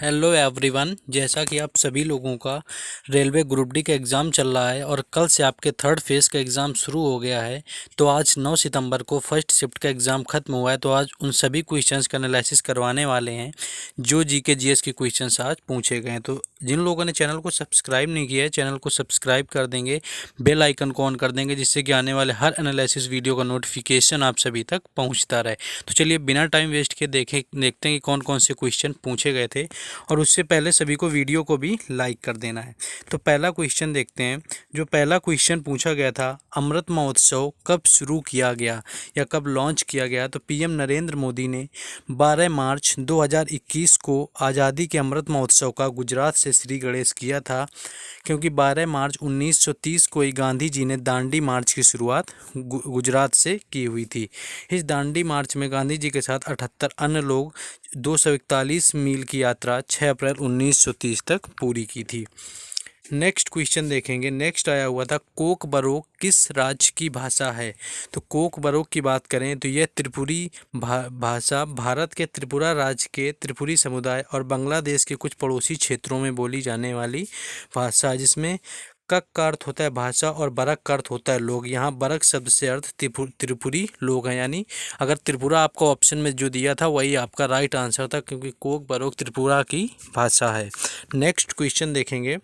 Hello everyone. जैसा कि आप सभी लोगों का रेलवे ग्रुप डी का एग्ज़ाम चल रहा है और कल से आपके थर्ड फेज़ का एग्ज़ाम शुरू हो गया है। तो आज 9 सितंबर को फर्स्ट शिफ्ट का एग्ज़ाम ख़त्म हुआ है। तो आज उन सभी क्वेश्चंस का एनालिसिस करवाने वाले हैं जो जीके जीएस के क्वेश्चंस आज पूछे गए हैं। तो जिन लोगों ने चैनल को सब्सक्राइब नहीं किया है, चैनल को सब्सक्राइब कर देंगे, बेल आइकन को ऑन कर देंगे, जिससे कि आने वाले हर एनालिसिस वीडियो का नोटिफिकेशन आप सभी तक पहुँचता रहे। तो चलिए बिना टाइम वेस्ट के देखते हैं कि कौन कौन से क्वेश्चन पूछे गए थे। और उससे पहले सभी को वीडियो को भी लाइक कर देना है। तो पहला क्वेश्चन देखते हैं। जो पहला क्वेश्चन पूछा गया था, अमृत महोत्सव कब शुरू किया गया या कब लॉन्च किया गया? तो पीएम नरेंद्र मोदी ने 12 मार्च 2021 को आज़ादी के अमृत महोत्सव का गुजरात से श्री गणेश किया था, क्योंकि 12 मार्च 1930 को ही गांधी जी ने दांडी मार्च की शुरुआत गुजरात से की हुई थी। इस दांडी मार्च में गांधी जी के साथ 78 अन्य लोग 241 मील की यात्रा 6 अप्रैल 1930 तक पूरी की थी। नेक्स्ट क्वेश्चन देखेंगे। नेक्स्ट आया हुआ था, कोक बरोक किस राज्य की भाषा है? तो कोक बरोक की बात करें तो यह त्रिपुरी भाषा भारत के त्रिपुरा राज्य के त्रिपुरी समुदाय और बांग्लादेश के कुछ पड़ोसी क्षेत्रों में बोली जाने वाली भाषा है, जिसमें कक का अर्थ होता है भाषा और बरक का अर्थ होता है लोग। यहाँ बरक शब्द से अर्थ त्रिपुरी लोग हैं, यानी अगर त्रिपुरा आपका ऑप्शन में जो दिया था वही आपका राइट आंसर था, क्योंकि कोक बरोक त्रिपुरा की भाषा है। नेक्स्ट क्वेश्चन देखेंगे।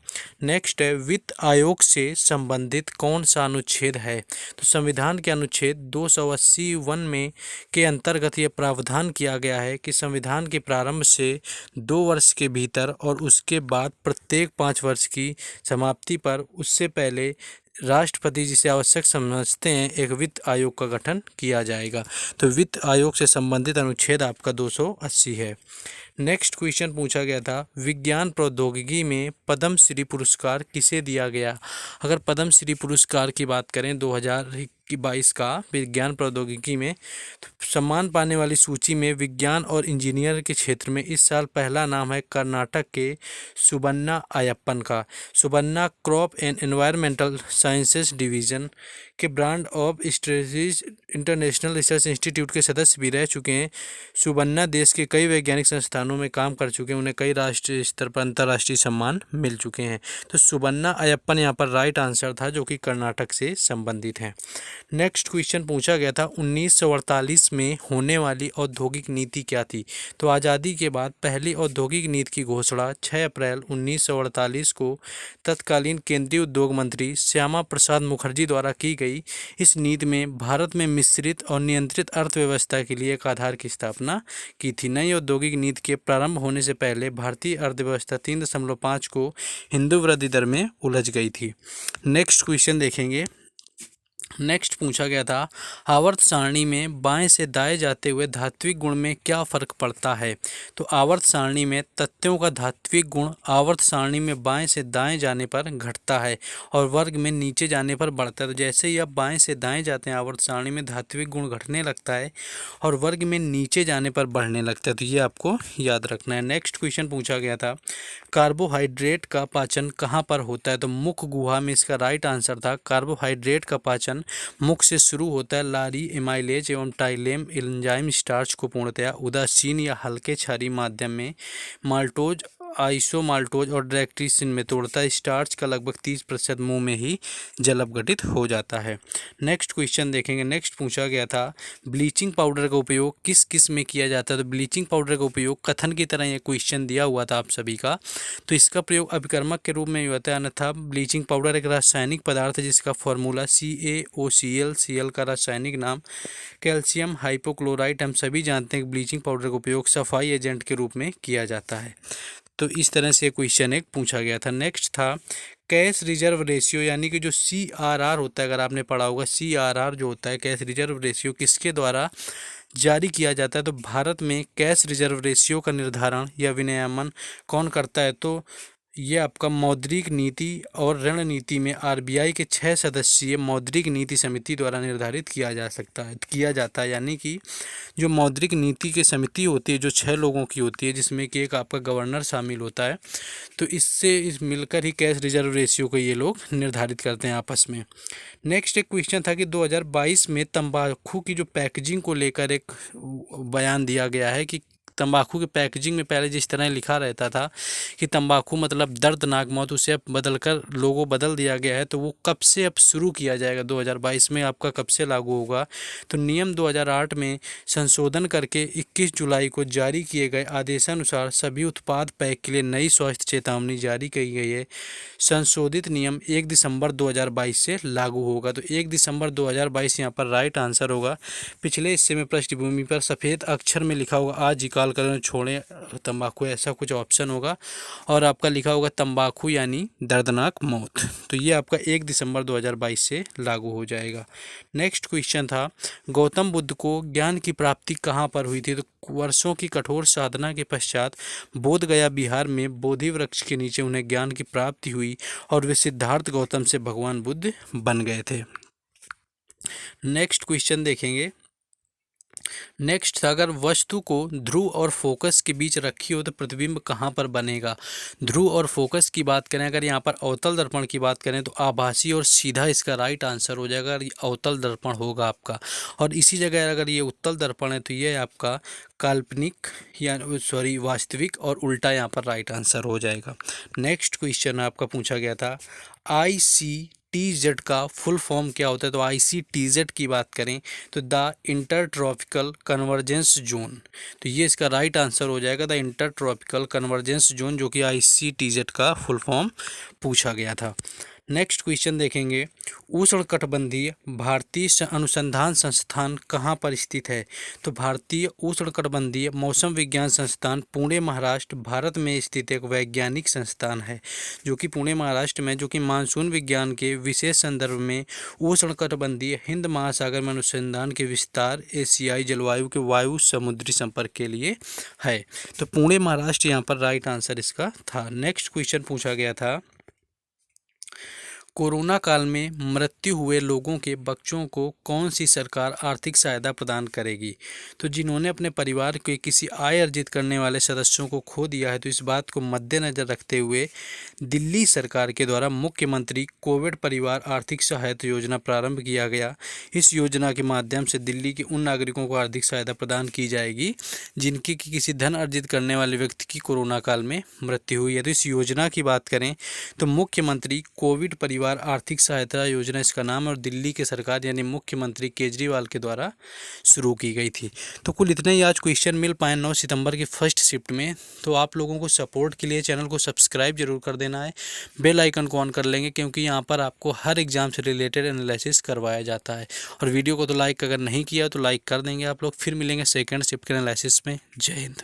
नेक्स्ट है, वित्त आयोग से संबंधित कौन सा अनुच्छेद है? तो संविधान के अनुच्छेद 280(1) में के अंतर्गत यह प्रावधान किया गया है कि संविधान के प्रारंभ से 2 वर्ष के भीतर और उसके बाद प्रत्येक 5 वर्ष की समाप्ति पर उससे पहले राष्ट्रपति जिसे आवश्यक समझते हैं एक वित्त आयोग का गठन किया जाएगा। तो वित्त आयोग से संबंधित अनुच्छेद आपका 280 है। नेक्स्ट क्वेश्चन पूछा गया था, विज्ञान प्रौद्योगिकी में पद्म श्री पुरस्कार किसे दिया गया? अगर पद्म श्री पुरस्कार की बात करें 2022 का विज्ञान प्रौद्योगिकी में, तो सम्मान पाने वाली सूची में विज्ञान और इंजीनियर के क्षेत्र में इस साल पहला नाम है कर्नाटक के सुबन्ना अयप्पन का। Subbanna crop and environmental sciences division के brand of strategies international research institute के सदस्य भी रह चुके हैं। सुबन्ना देश के कई वैज्ञानिक संस्थानों में काम कर चुके हैं, उन्हें कई राष्ट्रीय स्तर पर अंतर्राष्ट्रीय सम्मान मिल चुके हैं। तो सुबन्ना अयप्पन यहाँ पर राइट आंसर था, जो कि कर्नाटक से संबंधित है। नेक्स्ट क्वेश्चन पूछा गया था, 1948 में होने वाली औद्योगिक नीति क्या थी? तो आज़ादी के बाद पहली औद्योगिक नीति की घोषणा 6 अप्रैल 1948 को तत्कालीन केंद्रीय उद्योग मंत्री श्यामा प्रसाद मुखर्जी द्वारा की गई। इस नीति में भारत में मिश्रित और नियंत्रित अर्थव्यवस्था के लिए एक आधार की स्थापना की थी। नई औद्योगिक नीति के प्रारंभ होने से पहले भारतीय अर्थव्यवस्था 3.5 को हिंदू वृद्धि दर में उलझ गई थी। नेक्स्ट क्वेश्चन देखेंगे। नेक्स्ट पूछा गया था, आवर्त सारणी में बाएं से दाएं जाते हुए धात्विक गुण में क्या फर्क पड़ता है? तो आवर्त सारणी में तथ्यों का धात्विक गुण आवर्त सारणी में बाएं से दाएं जाने पर घटता है और वर्ग में नीचे जाने पर बढ़ता है। तो जैसे ही आप बाएं से दाएं जाते हैं आवर्त सारणी में धात्विक गुण घटने लगता है और वर्ग में नीचे जाने पर बढ़ने लगता है। तो ये आपको याद रखना है। नेक्स्ट क्वेश्चन पूछा गया था, कार्बोहाइड्रेट का पाचन कहाँ पर होता है? तो मुख गुहा में इसका राइट आंसर था। कार्बोहाइड्रेट का पाचन मुख से शुरू होता है। लारी एमाइलेज एवं टाइलेम एंजाइम स्टार्च को पूर्णतया उदासीन या हल्के क्षारीय माध्यम में माल्टोज, आइसोमाल्टोज और डायरेक्टिसिन में तोड़ता है। स्टार्च का लगभग 30% मुंह में ही जल अपघटित हो जाता है। नेक्स्ट क्वेश्चन देखेंगे। नेक्स्ट पूछा गया था, ब्लीचिंग पाउडर का उपयोग किस किस में किया जाता है? तो ब्लीचिंग पाउडर का उपयोग कथन की तरह यह क्वेश्चन दिया हुआ था आप सभी का। तो इसका प्रयोग अभिकर्मक के रूप में ही होता है, अन्यथा ब्लीचिंग पाउडर एक रासायनिक पदार्थ है जिसका फॉर्मूला CaOCl, Cl का रासायनिक नाम कैल्शियम हाइपोक्लोराइट। हम सभी जानते हैं कि ब्लीचिंग पाउडर का उपयोग सफाई एजेंट के रूप में किया जाता है। तो इस तरह से क्वेश्चन एक पूछा गया था। नेक्स्ट था, कैश रिजर्व रेशियो यानी कि जो CRR होता है, अगर आपने पढ़ा होगा CRR जो होता है कैश रिजर्व रेशियो, किसके द्वारा जारी किया जाता है? तो भारत में कैश रिजर्व रेशियो का निर्धारण या विनियमन कौन करता है? तो ये आपका मौद्रिक नीति और ऋण नीति में RBI के 6 सदस्यीय मौद्रिक नीति समिति द्वारा निर्धारित किया जाता है। यानी कि जो मौद्रिक नीति की समिति होती है जो 6 लोगों की होती है, जिसमें कि एक आपका गवर्नर शामिल होता है। तो इस मिलकर ही कैश रिजर्व रेशियो को ये लोग निर्धारित करते हैं आपस में। नेक्स्ट एक क्वेश्चन था कि 2022 में तंबाकू की जो पैकेजिंग को लेकर एक बयान दिया गया है कि तंबाकू के पैकेजिंग में पहले जिस तरह लिखा रहता था कि तंबाकू मतलब दर्दनाक मौत, उसे अब बदलकर लोगो बदल दिया गया है। तो वो कब से अब शुरू किया जाएगा, 2022 में आपका कब से लागू होगा? तो नियम 2008 में संशोधन करके 21 जुलाई को जारी किए गए आदेशानुसार सभी उत्पाद पैक के लिए नई स्वास्थ्य चेतावनी जारी की गई है। संशोधित नियम 1 दिसंबर 2022 से लागू होगा। तो 1 दिसंबर 2022 यहाँ पर राइट आंसर होगा। पिछले हिस्से में पृष्ठभूमि पर सफ़ेद अक्षर में लिखा होगा आज ही काल करें छोड़ें तंबाकू, ऐसा कुछ ऑप्शन होगा, और आपका लिखा होगा तंबाकू यानी दर्दनाक मौत। तो ये आपका 1 दिसंबर 2022 से लागू हो जाएगा। नेक्स्ट क्वेश्चन था, गौतम बुद्ध को ज्ञान की प्राप्ति कहाँ पर हुई थी? तो वर्षों की कठोर साधना के पश्चात बोध गया बिहार में बोधि वृक्ष के नीचे उन्हें ज्ञान की प्राप्ति हुई और वे सिद्धार्थ गौतम से भगवान बुद्ध बन गए थे। नेक्स्ट क्वेश्चन देखेंगे। नेक्स्ट, अगर वस्तु को ध्रुव और फोकस के बीच रखी हो तो प्रतिबिंब कहाँ पर बनेगा? ध्रुव और फोकस की बात करें, अगर यहाँ पर अवतल दर्पण की बात करें तो आभासी और सीधा इसका राइट आंसर हो जाएगा। ये अवतल दर्पण होगा आपका। और इसी जगह अगर ये उत्तल दर्पण है तो ये आपका काल्पनिक या सॉरी वास्तविक, और उल्टा यहाँ पर राइट आंसर हो जाएगा। नेक्स्ट क्वेश्चन आपका पूछा गया था, ICTZ का फुल फॉर्म क्या होता है? तो ICTZ की बात करें तो the inter tropical convergence zone, तो ये इसका राइट आंसर हो जाएगा, the inter tropical convergence zone, जो कि ICTZ का फुल फॉर्म पूछा गया था। नेक्स्ट क्वेश्चन देखेंगे, उष्णकटिबंधीय भारतीय अनुसंधान संस्थान कहाँ पर स्थित है? तो भारतीय उष्णकटिबंधीय मौसम विज्ञान संस्थान पुणे महाराष्ट्र भारत में स्थित एक वैज्ञानिक संस्थान है, जो कि पुणे महाराष्ट्र में, जो कि मानसून विज्ञान के विशेष संदर्भ में उष्णकटिबंधीय हिंद महासागर में अनुसंधान के विस्तार, एशियाई जलवायु के वायु समुद्री संपर्क के लिए है। तो पुणे महाराष्ट्र यहाँ पर राइट आंसर इसका था। नेक्स्ट क्वेश्चन पूछा गया था, कोरोना काल में मृत्यु हुए लोगों के बच्चों को कौन सी सरकार आर्थिक सहायता प्रदान करेगी? तो जिन्होंने अपने परिवार के किसी आय अर्जित करने वाले सदस्यों को खो दिया है, तो इस बात को मद्देनजर रखते हुए दिल्ली सरकार के द्वारा मुख्यमंत्री कोविड परिवार आर्थिक सहायता योजना प्रारंभ किया गया। इस योजना के माध्यम से दिल्ली के उन नागरिकों को आर्थिक सहायता प्रदान की जाएगी जिनकी किसी धन अर्जित करने वाले व्यक्ति की कोरोना काल में मृत्यु हुई है। तो इस योजना की बात करें तो मुख्यमंत्री कोविड परिवार आर्थिक सहायता योजना इसका नाम, और दिल्ली के सरकार यानी मुख्यमंत्री केजरीवाल के द्वारा शुरू की गई थी। तो कुल इतने ही आज क्वेश्चन मिल पाए 9 सितंबर की फर्स्ट शिफ्ट में। तो आप लोगों को सपोर्ट के लिए चैनल को सब्सक्राइब जरूर कर देना है, बेल आइकन को ऑन कर लेंगे, क्योंकि यहाँ पर आपको हर एग्जाम से रिलेटेड एनालिसिस करवाया जाता है। और वीडियो को तो लाइक अगर नहीं किया तो लाइक कर देंगे आप लोग। फिर मिलेंगे सेकेंड शिफ्ट के एनालिसिस में। जय हिंद।